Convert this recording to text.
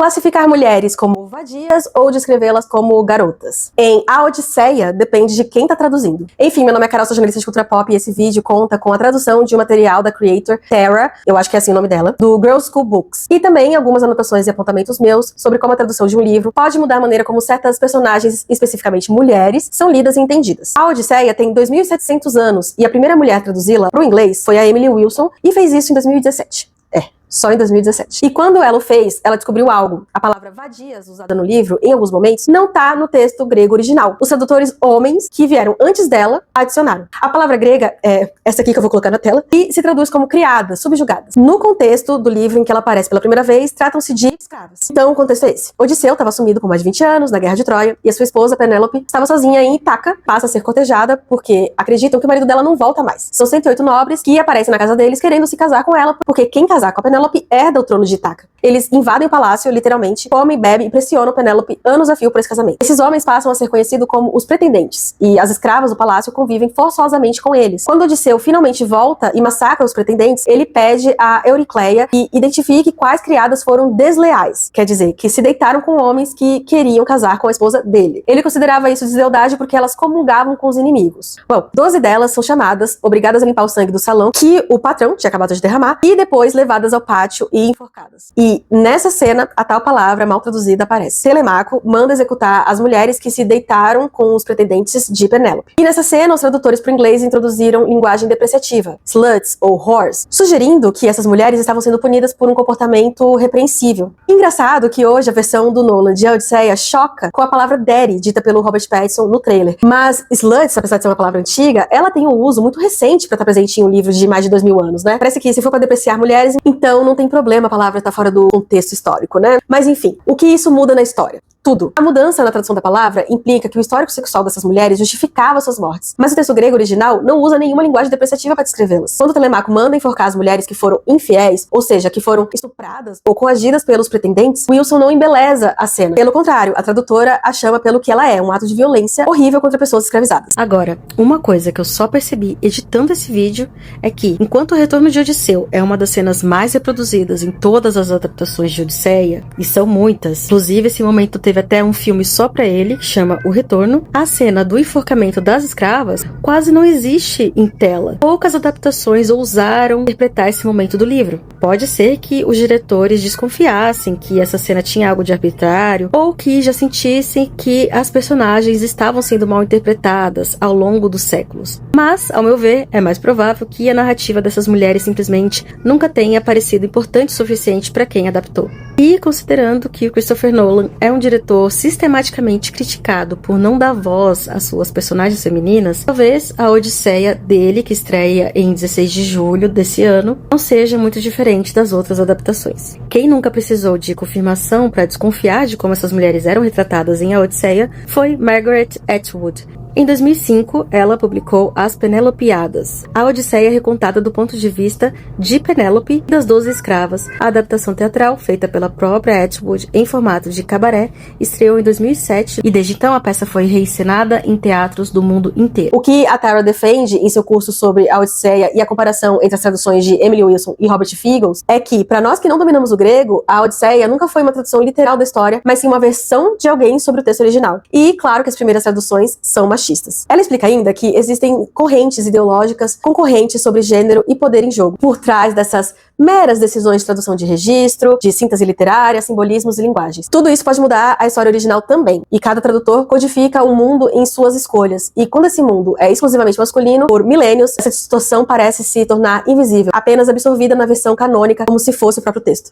classificar mulheres como vadias ou descrevê-las como garotas. Em A Odisseia, depende de quem tá traduzindo. Enfim, meu nome é Carol, sou jornalista de cultura pop e esse vídeo conta com a tradução de um material da creator Tara, eu acho que é assim o nome dela, do Girls School Books. E também algumas anotações e apontamentos meus sobre como a tradução de um livro pode mudar a maneira como certas personagens, especificamente mulheres, são lidas e entendidas. A Odisseia tem 2.700 anos e a primeira mulher a traduzi-la para o inglês foi a Emily Wilson e fez isso em 2017. Só em 2017. E quando ela o fez, ela descobriu algo. A palavra vadias, usada no livro, em alguns momentos, não tá no texto grego original. Os tradutores homens, que vieram antes dela, adicionaram. A palavra grega é essa aqui que eu vou colocar na tela, e se traduz como criadas, subjugadas. No contexto do livro em que ela aparece pela primeira vez, tratam-se de escravas. Então, o contexto é esse. Odisseu estava sumido por mais de 20 anos, na Guerra de Troia, e a sua esposa, Penélope, estava sozinha em Ítaca, passa a ser cortejada, porque acreditam que o marido dela não volta mais. São 108 nobres que aparecem na casa deles querendo se casar com ela, porque quem casar com a Penélope herda o trono de Ítaca. Eles invadem o palácio, literalmente, comem, bebem e pressionam Penélope anos a fio por esse casamento. Esses homens passam a ser conhecidos como os pretendentes, e as escravas do palácio convivem forçosamente com eles. Quando Odisseu finalmente volta e massacra os pretendentes, ele pede a Euricleia que identifique quais criadas foram desleais, quer dizer, que se deitaram com homens que queriam casar com a esposa dele. Ele considerava isso deslealdade porque elas comungavam com os inimigos. Bom, 12 delas são chamadas, obrigadas a limpar o sangue do salão que o patrão tinha acabado de derramar, e depois levadas ao pátio e enforcadas. E nessa cena, a tal palavra mal traduzida aparece. Telemaco manda executar as mulheres que se deitaram com os pretendentes de Penélope. E nessa cena, os tradutores para o inglês introduziram linguagem depreciativa, sluts ou whores, sugerindo que essas mulheres estavam sendo punidas por um comportamento repreensível. Engraçado que hoje a versão do Nolan de A Odisseia choca com a palavra daddy, dita pelo Robert Pattinson no trailer. Mas sluts, apesar de ser uma palavra antiga, ela tem um uso muito recente para estar presente em um livro de mais de 2000 anos, né? Parece que se for para depreciar mulheres, então não tem problema a palavra estar fora do contexto histórico, né? Mas enfim, o que isso muda na história? Tudo. A mudança na tradução da palavra implica que o histórico sexual dessas mulheres justificava suas mortes, mas o texto grego original não usa nenhuma linguagem depreciativa para descrevê-las. Quando Telemaco manda enforcar as mulheres que foram infiéis, ou seja, que foram estupradas ou coagidas pelos pretendentes, Wilson não embeleza a cena. Pelo contrário, a tradutora a chama pelo que ela é, um ato de violência horrível contra pessoas escravizadas. Agora, uma coisa que eu só percebi editando esse vídeo é que, enquanto o retorno de Odisseu é uma das cenas mais reproduzidas em todas as adaptações de Odisseia, e são muitas, inclusive esse momento teve até um filme só pra ele, que chama O Retorno, a cena do enforcamento das escravas quase não existe em tela. Poucas adaptações ousaram interpretar esse momento do livro. Pode ser que os diretores desconfiassem que essa cena tinha algo de arbitrário, ou que já sentissem que as personagens estavam sendo mal interpretadas ao longo dos séculos. Mas, ao meu ver, é mais provável que a narrativa dessas mulheres simplesmente nunca tenha parecido importante o suficiente para quem adaptou. E considerando que o Christopher Nolan é um diretor sistematicamente criticado por não dar voz às suas personagens femininas, talvez a Odisseia dele, que estreia em 16 de julho desse ano, não seja muito diferente das outras adaptações. Quem nunca precisou de confirmação para desconfiar de como essas mulheres eram retratadas em A Odisseia foi Margaret Atwood. Em 2005, ela publicou As Penelopiadas, a Odisseia recontada do ponto de vista de Penélope e das 12 escravas. A adaptação teatral, feita pela própria Atwood em formato de cabaré, estreou em 2007 e desde então a peça foi reencenada em teatros do mundo inteiro. O que a Tara defende em seu curso sobre a Odisseia e a comparação entre as traduções de Emily Wilson e Robert Figgles é que, para nós que não dominamos o grego, a Odisseia nunca foi uma tradução literal da história, mas sim uma versão de alguém sobre o texto original. E claro que as primeiras traduções são machistas. Ela explica ainda que existem correntes ideológicas concorrentes sobre gênero e poder em jogo, por trás dessas meras decisões de tradução de registro, de síntese literária, simbolismos e linguagens. Tudo isso pode mudar a história original também, e cada tradutor codifica o mundo em suas escolhas. E quando esse mundo é exclusivamente masculino, por milênios, essa distorção parece se tornar invisível, apenas absorvida na versão canônica, como se fosse o próprio texto.